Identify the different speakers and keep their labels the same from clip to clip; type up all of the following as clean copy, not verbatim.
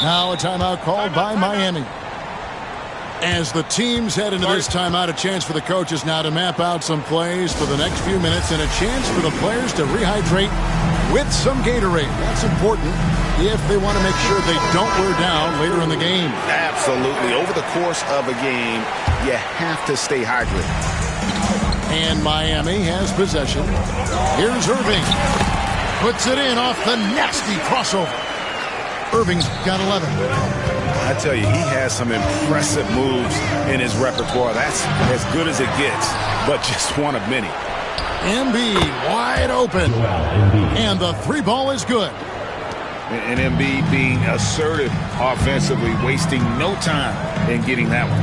Speaker 1: Now a timeout called by Miami. As the teams head into this timeout, a chance for the coaches now to map out some plays for the next few minutes and a chance for the players to rehydrate with some Gatorade. That's important if they want to make sure they don't wear down later in the game.
Speaker 2: Absolutely. Over the course of a game, you have to stay hydrated.
Speaker 1: And Miami has possession. Here's Irving. Puts it in off the nasty crossover. Irving's got 11.
Speaker 2: I tell you, he has some impressive moves in his repertoire. That's as good as it gets, but just one of many.
Speaker 1: Embiid wide open. And the three ball is good.
Speaker 2: And Embiid being assertive offensively, wasting no time in getting that one.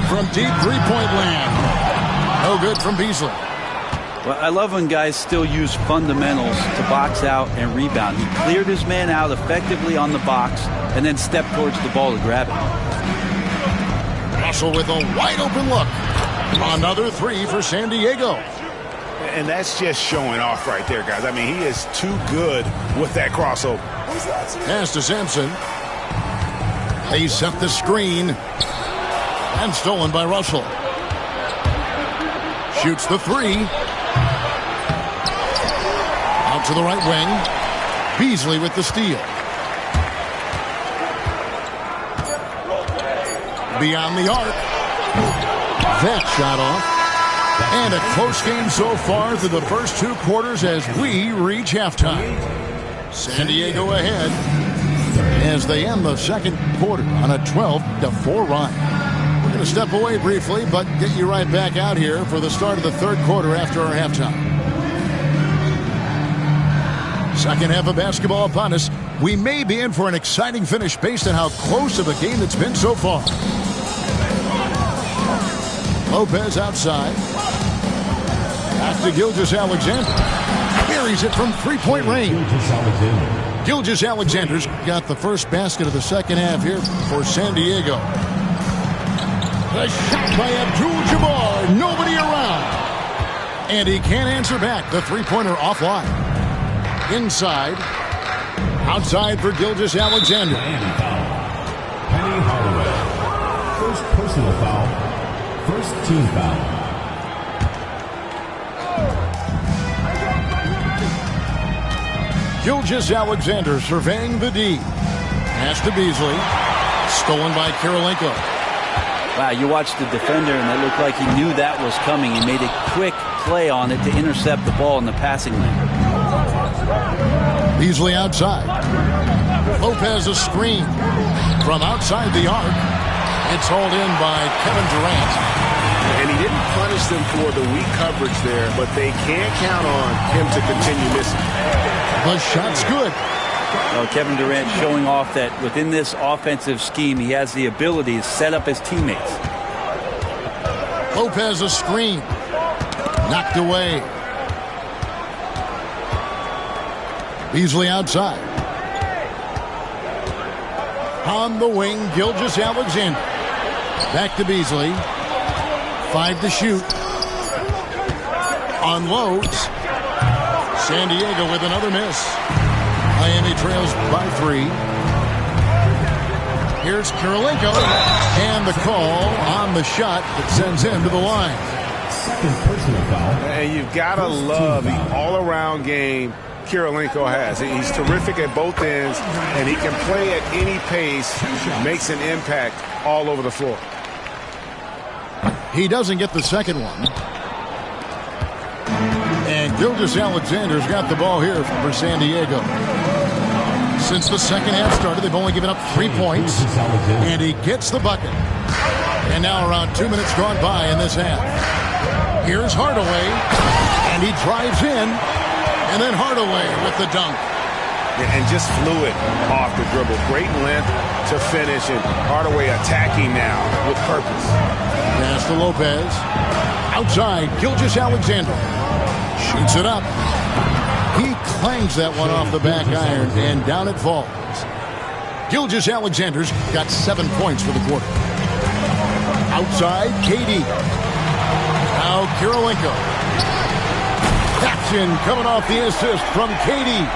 Speaker 1: From deep three-point land. No good from Beasley.
Speaker 3: Well, I love when guys still use fundamentals to box out and rebound. He cleared his man out effectively on the box and then stepped towards the ball to grab it.
Speaker 1: Russell with a wide open look. Another three for San Diego.
Speaker 2: And that's just showing off right there, guys. I mean, he is too good with that crossover.
Speaker 1: Pass to Sampson. They set the screen. And stolen by Russell. Shoots the three. Out to the right wing. Beasley with the steal. Beyond the arc. That shot off. And a close game so far through the first two quarters as we reach halftime. San Diego ahead as they end the second quarter on a 12-4 run. We're going to step away briefly, but get you right back out here for the start of the third quarter after our halftime. Second half of basketball upon us. We may be in for an exciting finish based on how close of a game it's been so far. Lopez outside. Back to Gilgeous-Alexander. Carries it from three-point range. Gilgeous-Alexander's got the first basket of the second half here for San Diego. The shot by Abdul-Jabbar. Nobody around. And he can't answer back. The three-pointer offline. Inside. Outside for Gilgeous-Alexander.
Speaker 4: Penny Hardaway. First personal foul. First team foul.
Speaker 1: Gilgeous-Alexander surveying the D. Pass to Beasley. Stolen by Kirilenko.
Speaker 3: Wow, you watched the defender, and it looked like he knew that was coming. He made a quick play on it to intercept the ball in the passing lane.
Speaker 1: Beasley outside. Lopez a screen. From outside the arc. It's hauled in by Kevin Durant.
Speaker 2: And he didn't punish them for the weak coverage there, but they can't count on him to continue missing.
Speaker 1: The shot's good.
Speaker 3: Well, Kevin Durant showing off that within this offensive scheme, he has the ability to set up his teammates.
Speaker 1: Lopez a screen. Knocked away. Beasley outside. On the wing, Gilgeous-Alexander. Back to Beasley. 5 to shoot. Unloads. San Diego with another miss. Miami trails by 3. Here's Kirilenko. And the call on the shot that sends him to the line.
Speaker 4: Second personal foul.
Speaker 2: And you've got to love the all-around game Kirilenko has. He's terrific at both ends, and he can play at any pace, makes an impact all over the floor.
Speaker 1: He doesn't get the second one. And Gilgeous-Alexander's got the ball here for San Diego. Since the second half started, they've only given up 3 points. And he gets the bucket. And now around 2 minutes gone by in this half. Here's Hardaway. And he drives in. And then Hardaway with the dunk.
Speaker 2: And just fluid off the dribble. Great length to finish. And Hardaway attacking now with purpose.
Speaker 1: Pass to Lopez. Outside, Gilgeous-Alexander. Shoots it up. He clangs that one off the back iron, and down it falls. Gilgeous-Alexander's got 7 points for the quarter. Outside, KD. Now Kirilenko. That's in, coming off the assist from KD.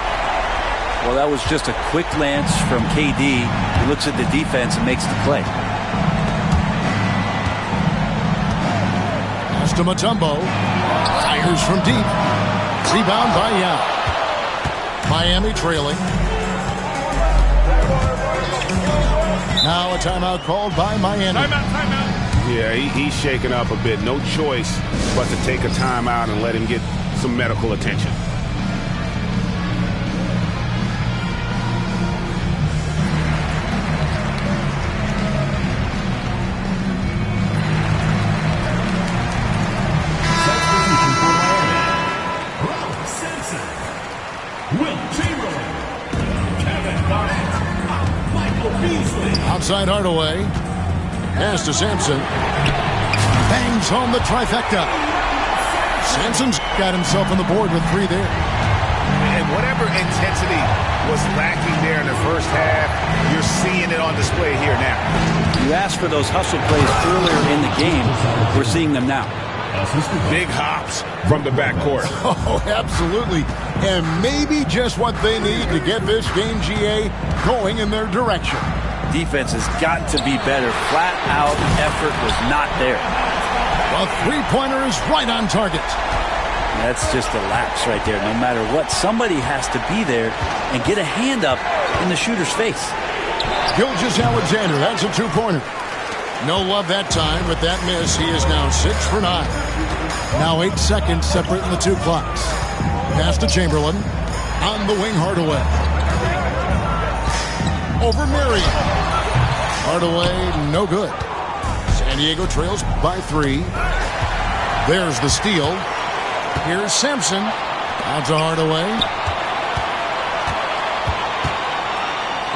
Speaker 3: Well, that was just a quick glance from KD. He looks at the defense and makes the play.
Speaker 1: Pass to Mutombo. Fires from deep. Rebound by Yao. Miami trailing. Now a timeout called by Miami.
Speaker 2: Timeout. Yeah, he's shaking up a bit. No choice but to take a timeout and let him get some medical attention.
Speaker 1: Outside Hardaway. Pass to Sampson. Bangs home the trifecta. Sampson's got himself on the board with 3 there.
Speaker 2: And whatever intensity was lacking there in the first half, you're seeing it on display here now.
Speaker 3: You asked for those hustle plays earlier in the game. We're seeing them now.
Speaker 2: Big hops from the backcourt.
Speaker 1: Oh, absolutely. And maybe just what they need to get this game, GA, going in their direction.
Speaker 3: Defense has got to be better. Flat out effort was not there.
Speaker 1: The three-pointer is right on target.
Speaker 3: That's just a lapse right there. No matter what, somebody has to be there and get a hand up in the shooter's face.
Speaker 1: Gilgeous-Alexander, that's a two-pointer. No love that time, but that miss, he is now 6 for 9. Now 8 seconds separating the two clocks. Pass to Chamberlain. On the wing, Hardaway. Over Marion. Hardaway, no good. San Diego trails by 3. There's the steal. Here's Sampson. Out to Hardaway.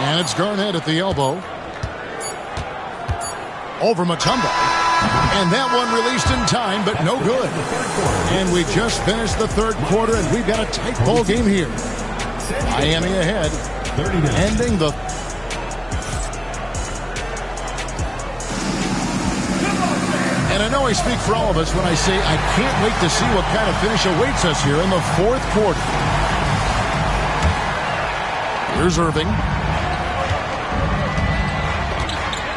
Speaker 1: And it's Garnett at the elbow. Over Mutombo. And that one released in time, but no good. And we just finished the third quarter, and we've got a tight ball game here. Miami ahead. Ending the... And I know I speak for all of us when I say I can't wait to see what kind of finish awaits us here in the fourth quarter. Here's Irving.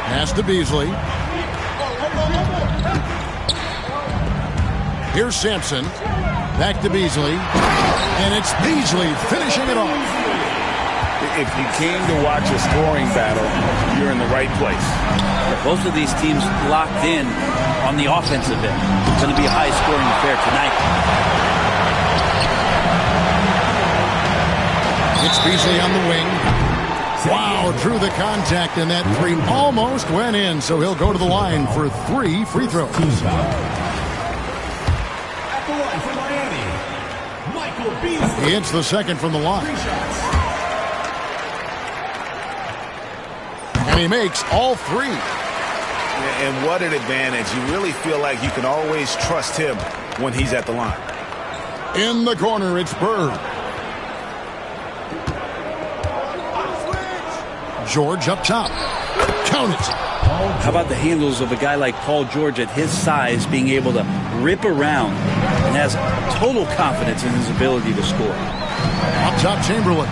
Speaker 1: Pass to Beasley. Here's Sampson. Back to Beasley. And it's Beasley finishing it off.
Speaker 2: If you came to watch a scoring battle, you're in the right place.
Speaker 3: Both of these teams locked in on the offensive end. It's going to be a high-scoring affair tonight.
Speaker 1: It's Beasley on the wing. Wow, drew the contact, and that three almost went in, so he'll go to the line for 3 free throws.
Speaker 4: At the line for Miami, Michael Beasley.
Speaker 1: He hits the second from the line. And he makes all 3.
Speaker 2: And what an advantage. You really feel like you can always trust him when he's at the line.
Speaker 1: In the corner, it's Bird. George up top. Count it.
Speaker 3: How about the handles of a guy like Paul George at his size being able to rip around and has total confidence in his ability to score.
Speaker 1: Up top, Chamberlain.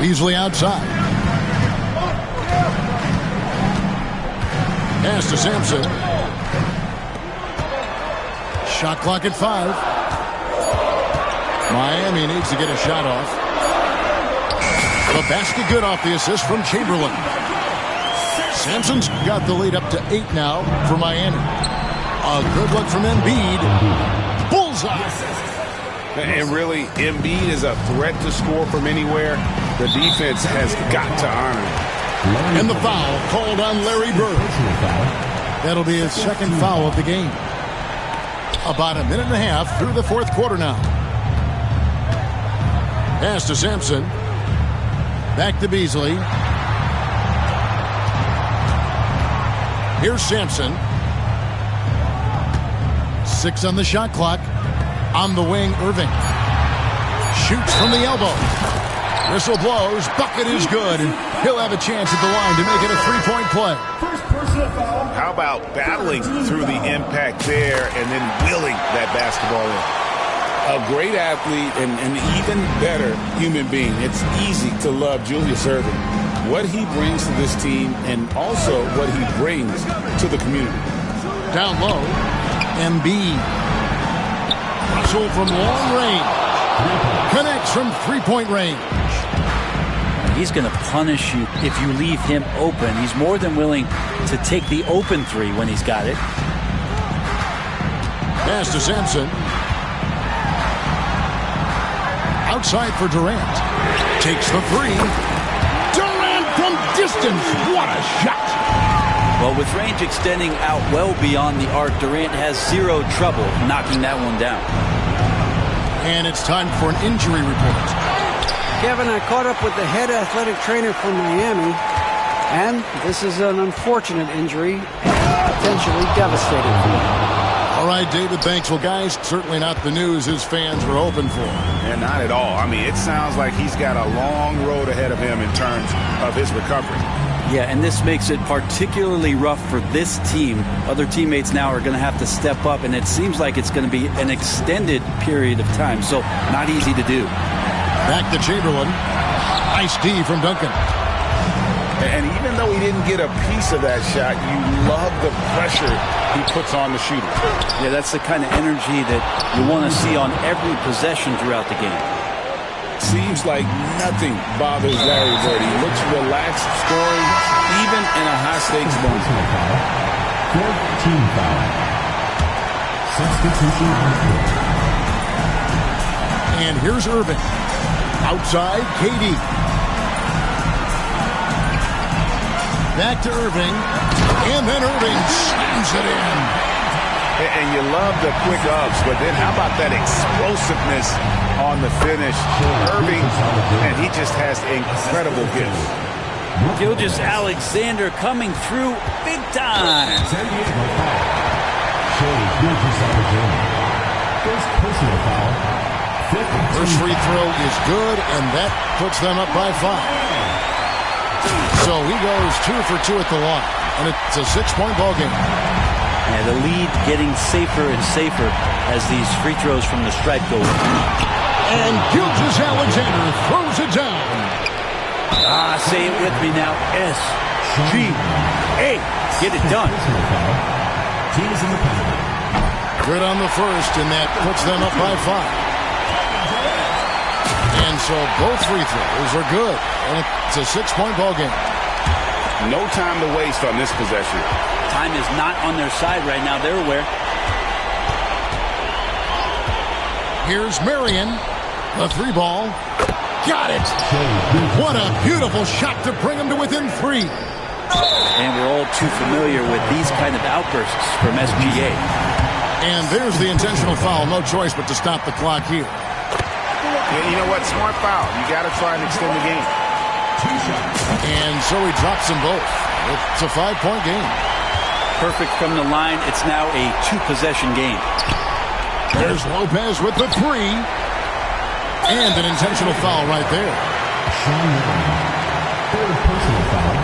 Speaker 1: Beasley outside. Pass to Sampson. Shot clock at 5. Miami needs to get a shot off. The basket good off the assist from Chamberlain. Sampson's got the lead up to 8 now for Miami. A good look from Embiid. Bullseye.
Speaker 2: And really, Embiid is a threat to score from anywhere. The defense has got to honor him.
Speaker 1: And the foul called on Larry Bird. That'll be his second foul of the game. About a minute and a half through the fourth quarter now. Pass to Sampson. Back to Beasley. Here's Sampson. 6 on the shot clock. On the wing, Irving. Shoots from the elbow. Whistle blows. Bucket is good. And he'll have a chance at the line to make it a 3-point play.
Speaker 4: First personal foul.
Speaker 2: How about battling through the impact there and then wheeling that basketball in? A great athlete and an even better human being. It's easy to love Julius Erving. What he brings to this team and also what he brings to the community.
Speaker 1: Down low, Embiid. Russell from long range. Connects from three-point range.
Speaker 3: He's going to punish you if you leave him open. He's more than willing to take the open three when he's got it.
Speaker 1: Pass to Sampson. Outside for Durant. Takes the three. Durant from distance. What a shot.
Speaker 3: Well, with range extending out well beyond the arc, Durant has zero trouble knocking that one down.
Speaker 1: And it's time for an injury report.
Speaker 5: Kevin, I caught up with the head athletic trainer from Miami, and this is an unfortunate injury, potentially devastating for him.
Speaker 1: All right, David, thanks. Well, guys, certainly not the news his fans were hoping for.
Speaker 2: And not at all. I mean, it sounds like he's got a long road ahead of him in terms of his recovery.
Speaker 3: Yeah, and this makes it particularly rough for this team. Other teammates now are going to have to step up, and it seems like it's going to be an extended period of time, so not easy to do.
Speaker 1: Back to Chamberlain. Nice D from Duncan.
Speaker 2: And even though he didn't get a piece of that shot, you love the pressure he puts on the shooter.
Speaker 3: Yeah, that's the kind of energy that you want to see on every possession throughout the game.
Speaker 2: Seems like nothing bothers Larry Bird. He looks relaxed, scoring, even in a high-stakes moment.
Speaker 4: Fourth team foul. Substitution on court.
Speaker 1: And here's Irving. Outside, KD. Back to Irving. And then Irving slams it in.
Speaker 2: And you love the quick ups, but then how about that explosiveness on the finish? Irving, and he just has incredible gifts.
Speaker 3: Gilgeous Alexander coming through big time.
Speaker 4: San Diego foul. Shea Gilgeous Alexander. First personal foul.
Speaker 1: First free throw is good, and that puts them up by 5. So he goes 2 for 2 at the line, and it's a 6-point ball game.
Speaker 3: And the lead getting safer and safer as these free throws from the stripe go in.
Speaker 1: And Gilgeous Alexander throws it down.
Speaker 3: Say it with me now. S-G-A. Get it done.
Speaker 4: Teams in the penalty.
Speaker 1: Good on the first, and that puts them up by 5. And so both free throws are good, and it's a 6-point ball game.
Speaker 2: No time to waste on this possession.
Speaker 3: Time is not on their side right now. They're aware.
Speaker 1: Here's Marion. The 3 ball. Got it. What a beautiful shot to bring them to within 3.
Speaker 3: And we're all too familiar with these kind of outbursts from SGA.
Speaker 1: And there's the intentional foul. No choice but to stop the clock here.
Speaker 2: Yeah, you know what? Smart foul. You got to try and extend the game.
Speaker 1: And so he drops them both. It's a 5-point game.
Speaker 3: Perfect from the line. It's now a 2-possession game.
Speaker 1: There's Lopez with the 3. And an intentional foul right there.
Speaker 4: Third personal foul.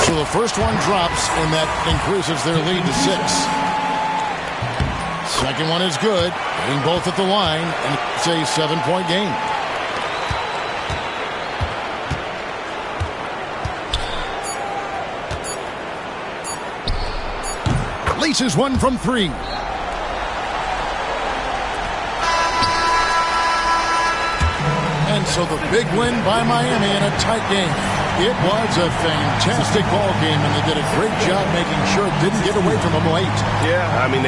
Speaker 1: So the first one drops, and that increases their lead to 6. Second one is good. Getting both at the line, and it's a 7-point game. Laces one from 3. And so the big win by Miami in a tight game. It was a fantastic ball game, and they did a great job making sure it didn't get away from them late.
Speaker 2: Yeah, I mean,